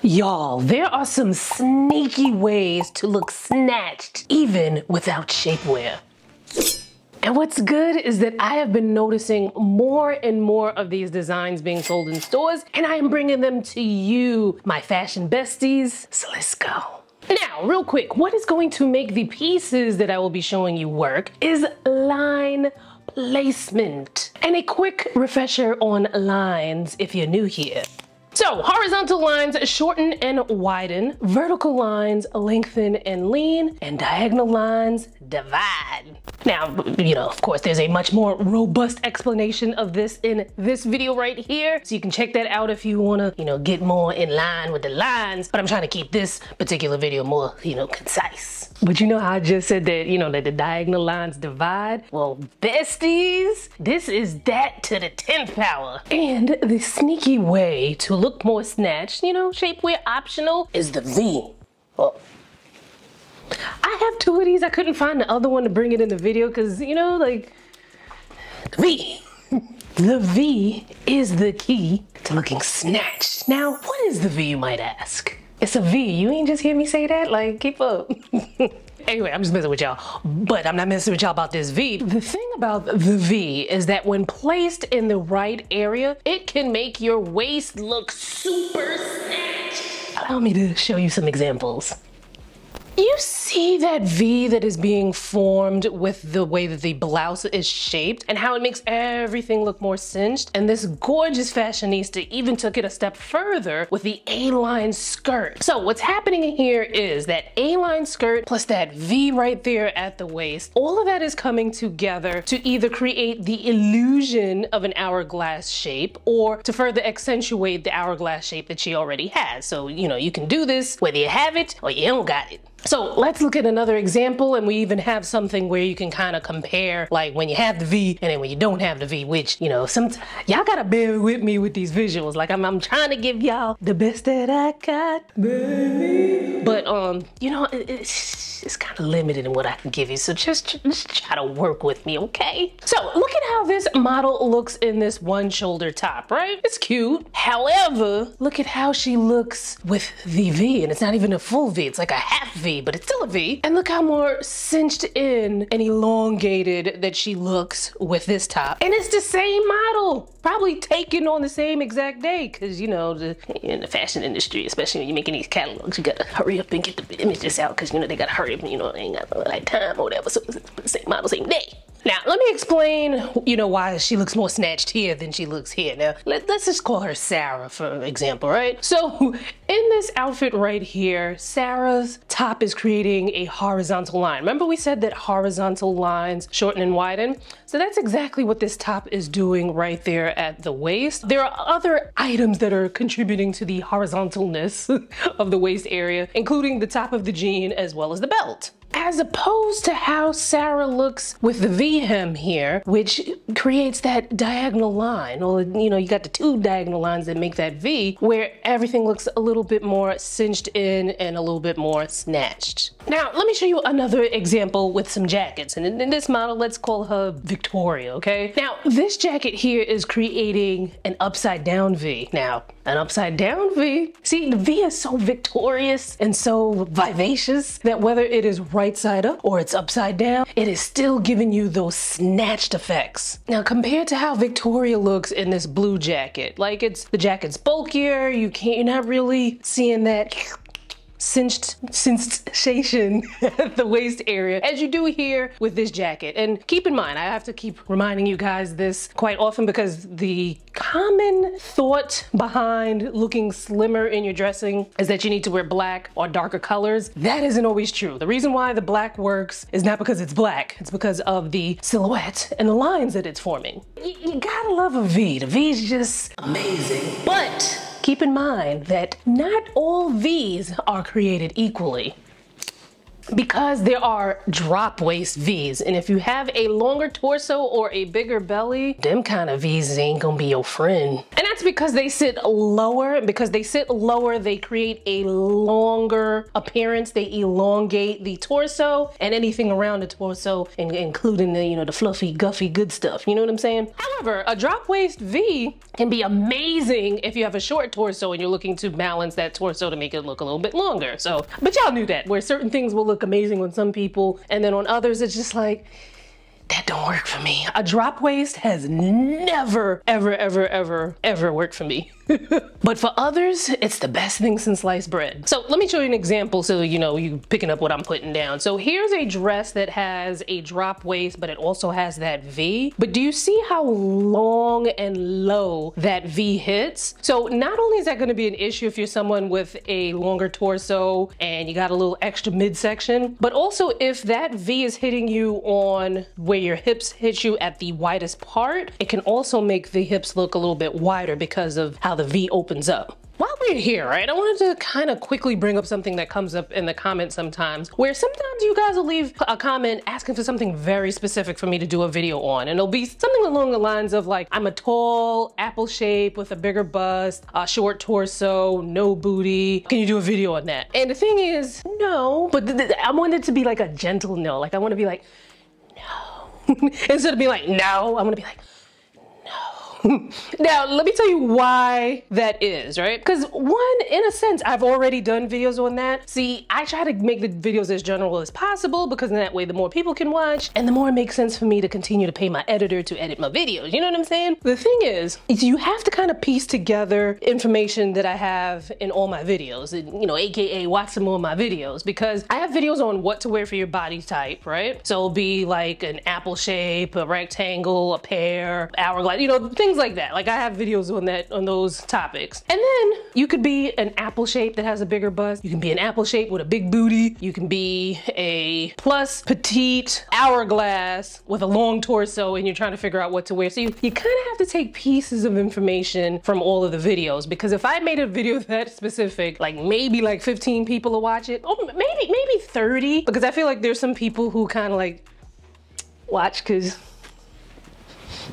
Y'all, there are some sneaky ways to look snatched even without shapewear. And what's good is that I have been noticing more and more of these designs being sold in stores, and I am bringing them to you, my fashion besties. So let's go. Now, real quick, what is going to make the pieces that I will be showing you work is line placement. And a quick refresher on lines if you're new here. So, horizontal lines shorten and widen, vertical lines lengthen and lean, and diagonal lines divide. Now, of course, there's a much more robust explanation of this in this video right here, so you can check that out if you wanna, get more in line with the lines, but I'm trying to keep this particular video more, concise. But you know how I just said that, that the diagonal lines divide? Well, besties, this is that to the 10th power. And the sneaky way to look more snatched, shapewear optional, is the V. Well, I have two of these. I couldn't find the other one to bring it in the video because, the V. The V is the key to looking snatched. Now, what is the V, you might ask? It's a V. You ain't just hear me say that? Like, keep up. Anyway, I'm just messing with y'all, but I'm not messing with y'all about this V. The thing about the V is that when placed in the right area, it can make your waist look super snatched. Allow me to show you some examples. You see that V that is being formed with the way that the blouse is shaped and how it makes everything look more cinched? And this gorgeous fashionista even took it a step further with the A-line skirt. So what's happening here is that A-line skirt plus that V right there at the waist, all of that is coming together to either create the illusion of an hourglass shape or to further accentuate the hourglass shape that she already has. So, you can do this whether you have it or you don't got it. So let's look at another example, and we even have something where you can kind of compare like when you have the V and then when you don't have the V, which, y'all gotta bear with me with these visuals. Like I'm trying to give y'all the best that I got, baby. But, it's kind of limited in what I can give you. So just try to work with me, okay? So look at how this model looks in this one shoulder top, right? It's cute. However, look at how she looks with the V, and it's not even a full V. It's like a half V, but it's still a V. And look how more cinched in and elongated that she looks with this top. And it's the same model, probably taken on the same exact day, because in the fashion industry, especially when you're making these catalogs, you gotta hurry up and get the images out because they gotta hurry up, they ain't got like time or whatever, so it's the same model, same day. Now, let me explain, why she looks more snatched here than she looks here. Now, let's just call her Sarah, for example, right? So, in this outfit right here, Sarah's top is creating a horizontal line. Remember we said that horizontal lines shorten and widen? So that's exactly what this top is doing right there at the waist. There are other items that are contributing to the horizontalness of the waist area, including the top of the jean as well as the belt. As opposed to how Sarah looks with the V hem here, which creates that diagonal line. Well, you got the two diagonal lines that make that V, where everything looks a little bit more cinched in and a little bit more snatched. Now, let me show you another example with some jackets. And in this model, let's call her Victoria, okay? Now, this jacket here is creating an upside down V. Now, an upside down V. See, the V is so victorious and so vivacious that whether it is right side up or it's upside down, it is still giving you those snatched effects. Now, compared to how Victoria looks in this blue jacket, like the jacket's bulkier, you're not really seeing that sensation at the waist area as you do here with this jacket. And keep in mind, I have to keep reminding you guys this quite often because the common thought behind looking slimmer in your dressing is that you need to wear black or darker colors. That isn't always true. The reason why the black works is not because it's black, it's because of the silhouette and the lines that it's forming. You gotta love a V. The V is just amazing. But keep in mind that not all V's are created equally. Because there are drop waist V's, and if you have a longer torso or a bigger belly, them kind of V's ain't gonna be your friend. And that's because they sit lower, and because they sit lower, they create a longer appearance. They elongate the torso and anything around the torso, including the, you know, the fluffy, guffy, good stuff. You know what I'm saying? However, a drop waist V can be amazing if you have a short torso and you're looking to balance that torso to make it look a little bit longer. So, but y'all knew that, where certain things will look amazing on some people, and then on others, it's just like, that don't work for me. A drop waist has never, ever, ever, ever, ever worked for me. But for others, it's the best thing since sliced bread. So let me show you an example so you know you picking up what I'm putting down. So here's a dress that has a drop waist, but it also has that V. But do you see how long and low that V hits? So not only is that going to be an issue if you're someone with a longer torso and you got a little extra midsection, but also if that V is hitting you on where your hips hit you at the widest part, it can also make the hips look a little bit wider because of how the V opens up. While we're here, right, I wanted to kind of quickly bring up something that comes up in the comments sometimes, where sometimes you guys will leave a comment asking for something very specific for me to do a video on, and it'll be something along the lines of like, I'm a tall apple shape with a bigger bust, a short torso, no booty. Can you do a video on that? And the thing is, no, but I want it to be like a gentle no. Like I want to be like, no. Instead of being like, no, I'm gonna be like, now, let me tell you why that is, right? Because one, in a sense, I've already done videos on that. See, I try to make the videos as general as possible because in that way, the more people can watch and the more it makes sense for me to continue to pay my editor to edit my videos. You know what I'm saying? The thing is you have to kind of piece together information that I have in all my videos, and, you know, AKA watch some more of my videos, because I have videos on what to wear for your body type, right? So it'll be like an apple shape, a rectangle, a pear, hourglass, you know, things like that. Like I have videos on that, on those topics. And then you could be an apple shape that has a bigger bust. You can be an apple shape with a big booty. You can be a plus petite hourglass with a long torso and you're trying to figure out what to wear. So you kind of have to take pieces of information from all of the videos, because if I made a video that specific, like maybe like 15 people will watch it, or maybe 30, because I feel like there's some people who kind of like watch because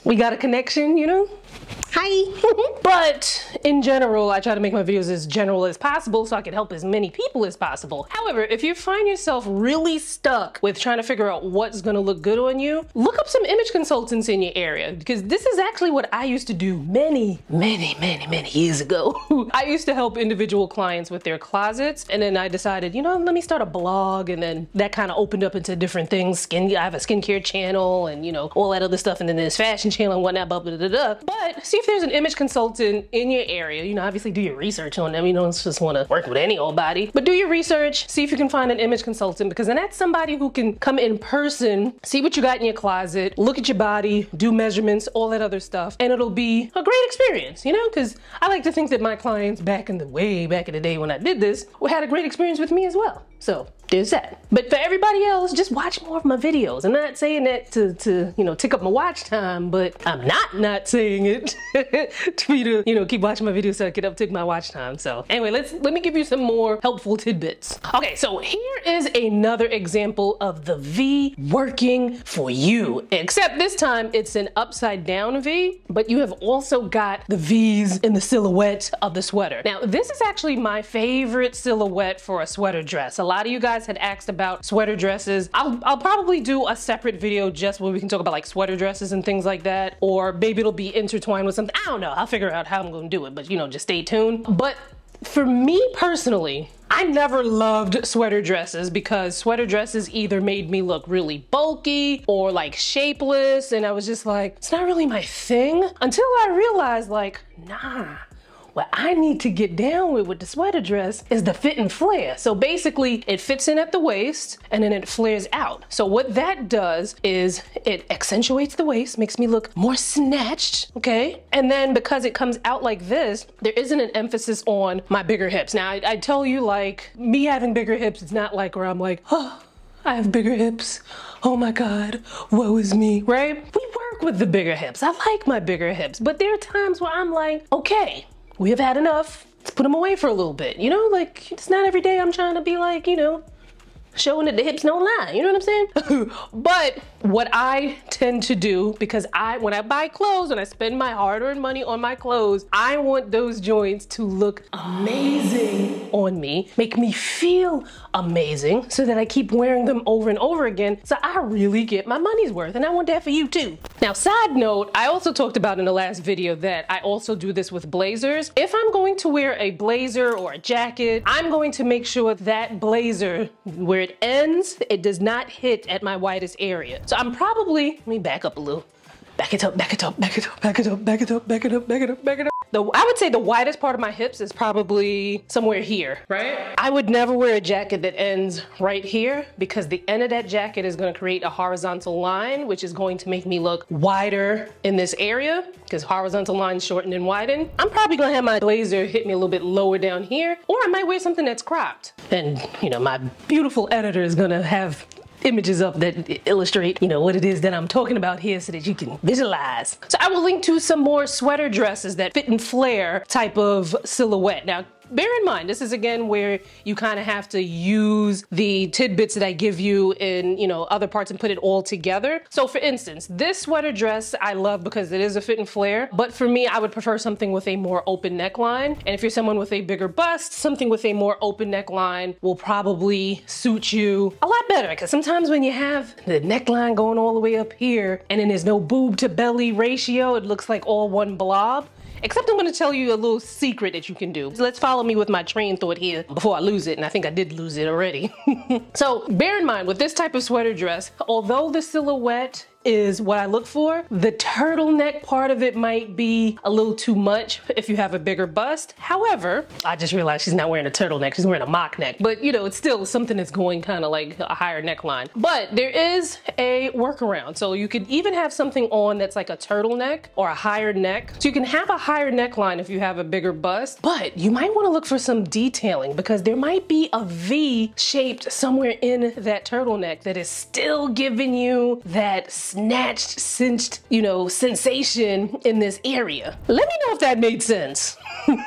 we got a connection, you know? Hi. But in general, I try to make my videos as general as possible so I can help as many people as possible. However, if you find yourself really stuck with trying to figure out what's gonna look good on you, look up some image consultants in your area, because this is actually what I used to do many years ago. I used to help individual clients with their closets, and then I decided, you know, let me start a blog, and then that kind of opened up into different things. I have a skincare channel and, you know, all that other stuff, and then there's fashion channel and whatnot, blah, blah, blah, blah. But see if there's an image consultant in your area. You know, obviously do your research on them. You don't just want to work with any old body, but do your research, see if you can find an image consultant, because then that's somebody who can come in person, see what you got in your closet, look at your body, do measurements, all that other stuff, and it'll be a great experience, you know, because I like to think that my clients way back in the day when I did this had a great experience with me as well. So there's that. But for everybody else, just watch more of my videos. I'm not saying that to you know, tick up my watch time, but I'm not saying it to me to, you know, keep watching my videos so I can uptick my watch time. So anyway, let me give you some more helpful tidbits. Okay, so here is another example of the V working for you, except this time it's an upside down V, but you have also got the V's in the silhouette of the sweater. Now, this is actually my favorite silhouette for a sweater dress. A lot of you guys had asked about sweater dresses. I'll probably do a separate video just where we can talk about like sweater dresses and things like that, or maybe it'll be intertwined with something. I don't know. I'll figure out how I'm going to do it, but you know, just stay tuned. But for me personally, I never loved sweater dresses because sweater dresses either made me look really bulky or like shapeless, and I was just like, it's not really my thing, until I realized like, nah. What I need to get down with the sweater dress is the fit and flare. So basically it fits in at the waist and then it flares out. So what that does is it accentuates the waist, makes me look more snatched, okay? And then because it comes out like this, there isn't an emphasis on my bigger hips. Now I tell you, like, me having bigger hips, it's not like where I'm like, oh, I have bigger hips. Oh my God, woe is me, right? We work with the bigger hips. I like my bigger hips, but there are times where I'm like, okay, we have had enough. Let's put them away for a little bit. You know, like, it's not every day I'm trying to be like, you know, showing that the hips don't lie, you know what I'm saying? But what I tend to do, because when I buy clothes, when I spend my hard-earned money on my clothes, I want those joints to look amazing on me, make me feel amazing, so that I keep wearing them over and over again, so I really get my money's worth, and I want that for you too. Now, side note, I also talked about in the last video that I also do this with blazers. If I'm going to wear a blazer or a jacket, I'm going to make sure that blazer, where it ends, it does not hit at my widest area. So I'm probably, let me back up a little. Back it up, back it up, back it up, back it up, back it up, back it up, back it up, back it up. I would say the widest part of my hips is probably somewhere here, right? I would never wear a jacket that ends right here, because the end of that jacket is going to create a horizontal line, which is going to make me look wider in this area, because horizontal lines shorten and widen. I'm probably going to have my blazer hit me a little bit lower down here, or I might wear something that's cropped. And, you know, my beautiful editor is going to have images up that illustrate, you know, what it is that I'm talking about here, so that you can visualize. So I will link to some more sweater dresses that fit and flare type of silhouette. Now, bear in mind, this is again where you kind of have to use the tidbits that I give you in, you know, other parts and put it all together. So for instance, this sweater dress I love because it is a fit and flare, but for me, I would prefer something with a more open neckline. And if you're someone with a bigger bust, something with a more open neckline will probably suit you a lot better, because sometimes when you have the neckline going all the way up here and then there's no boob to belly ratio, it looks like all one blob. Except I'm going to tell you a little secret that you can do. So let's follow me with my train of thought here before I lose it, and I think I did lose it already. So bear in mind, with this type of sweater dress, although the silhouette is what I look for, the turtleneck part of it might be a little too much if you have a bigger bust. However, I just realized she's not wearing a turtleneck, she's wearing a mock neck. But you know, it's still something that's going kind of like a higher neckline. But there is a workaround. So you could even have something on that's like a turtleneck or a higher neck. So you can have a higher neckline if you have a bigger bust, but you might want to look for some detailing, because there might be a V shaped somewhere in that turtleneck that is still giving you that snatched, cinched, you know, sensation in this area. Let me know if that made sense.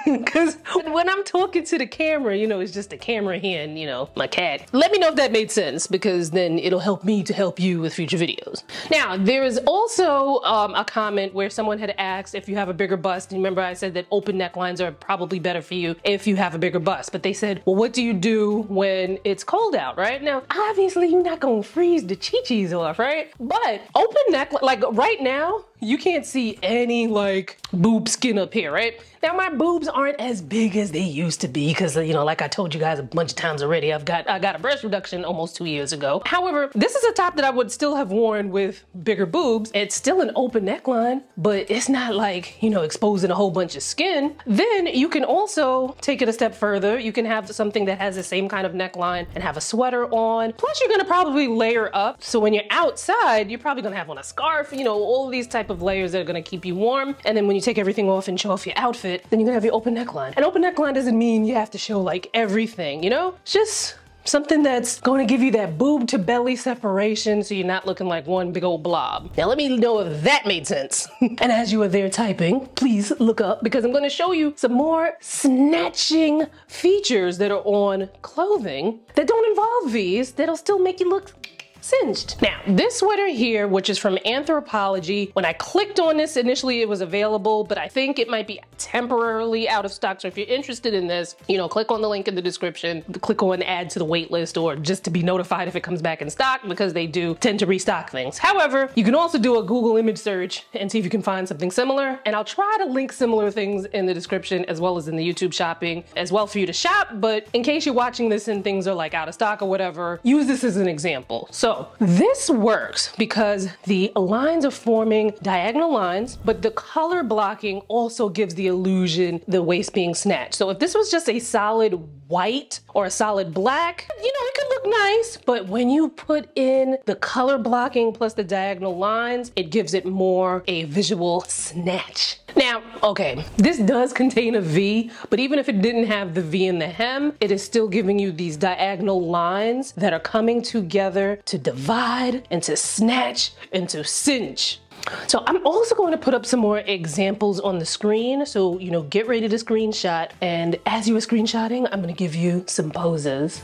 Because when I'm talking to the camera, you know, it's just the camera here and, you know, my cat. Let me know if that made sense, because then it'll help me to help you with future videos. Now, there is also a comment where someone had asked if you have a bigger bust. And remember I said that open necklines are probably better for you if you have a bigger bust. But they said, well, what do you do when it's cold out, right? Now, obviously you're not gonna freeze the chi-chis off, right? But open neck, like right now, you can't see any like boob skin up here, right? Now my boobs aren't as big as they used to be, because, you know, like I told you guys a bunch of times already, I got a breast reduction almost 2 years ago. However, this is a top that I would still have worn with bigger boobs. It's still an open neckline, but it's not like, you know, exposing a whole bunch of skin. Then you can also take it a step further. You can have something that has the same kind of neckline and have a sweater on. Plus you're gonna probably layer up. So when you're outside, you're probably gonna have on a scarf, you know, all of these type of layers that are gonna keep you warm. And then when you take everything off and show off your outfit, then you're gonna have your open neckline. An open neckline doesn't mean you have to show like everything, you know? It's just something that's going to give you that boob to belly separation, so you're not looking like one big old blob. Now let me know if that made sense. And as you are there typing, please look up, because I'm going to show you some more snatching features that are on clothing that don't involve V's, that'll still make you look cinched. Now, this sweater here, which is from Anthropologie, when I clicked on this, initially it was available, but I think it might be temporarily out of stock. So if you're interested in this, you know, click on the link in the description, click on add to the wait list, or just to be notified if it comes back in stock, because they do tend to restock things. However, you can also do a Google image search and see if you can find something similar. And I'll try to link similar things in the description, as well as in the YouTube shopping as well, for you to shop. But in case you're watching this and things are like out of stock or whatever, use this as an example. So this works because the lines are forming diagonal lines, but the color blocking also gives the illusion the waist being snatched. So if this was just a solid white or a solid black, you know, it could look nice, but when you put in the color blocking plus the diagonal lines, it gives it more a visual snatch. Now, okay, this does contain a V, but even if it didn't have the V in the hem, it is still giving you these diagonal lines that are coming together to divide and to snatch and to cinch. So I'm also going to put up some more examples on the screen. So, you know, get ready to screenshot. And as you are screenshotting, I'm going to give you some poses.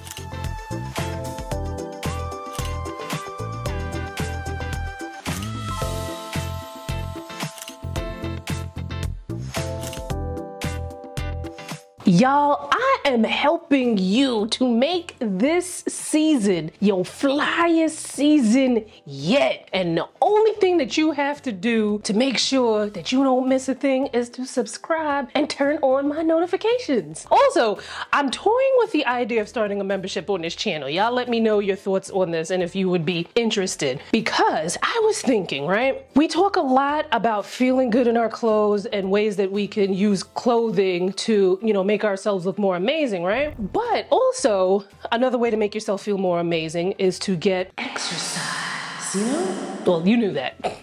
Y'all, I am helping you to make this season your flyest season yet. And the only thing that you have to do to make sure that you don't miss a thing is to subscribe and turn on my notifications. Also, I'm toying with the idea of starting a membership on this channel. Y'all let me know your thoughts on this and if you would be interested. Because I was thinking, right? We talk a lot about feeling good in our clothes and ways that we can use clothing to, make ourselves look more amazing, right? But also, another way to make yourself feel more amazing is to get exercise, Well, you knew that.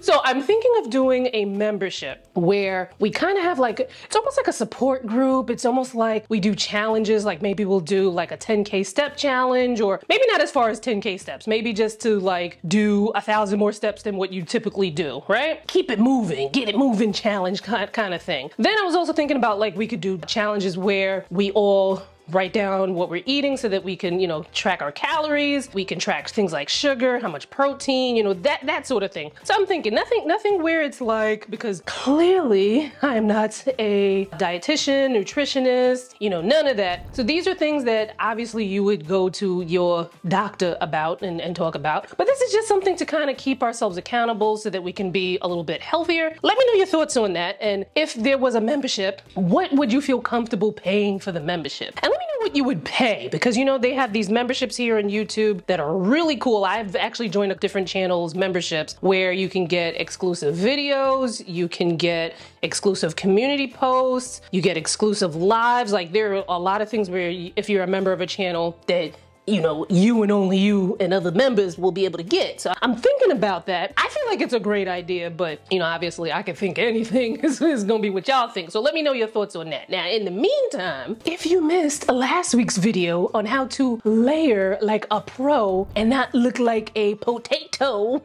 So I'm thinking of doing a membership where we kind of have it's almost like a support group. It's almost like we do challenges, like maybe we'll do like a 10K step challenge, or maybe not as far as 10K steps, maybe just to do 1,000 more steps than what you typically do, right? Keep it moving, get it moving challenge kind of thing. Then I was also thinking about we could do challenges where we all write down what we're eating so that we can, track our calories. We can track things like sugar, how much protein, that sort of thing. So I'm thinking nothing where it's because clearly I am not a dietitian, nutritionist, none of that. So these are things that obviously you would go to your doctor about and talk about. But this is just something to kind of keep ourselves accountable so that we can be a little bit healthier. Let me know your thoughts on that. And if there was a membership, what would you feel comfortable paying for the membership? And let me know what you would pay, because they have these memberships here on YouTube that are really cool. I've actually joined up different channels memberships where you can get exclusive videos, you can get exclusive community posts, you get exclusive lives. There are a lot of things where if you're a member of a channel that you and only you and other members will be able to get. So I'm thinking about that. I feel like it's a great idea, but obviously I can think anything is gonna be what y'all think. So let me know your thoughts on that. Now, in the meantime, if you missed last week's video on how to layer like a pro and not look like a potato,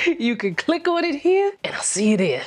you can click on it here and I'll see you there.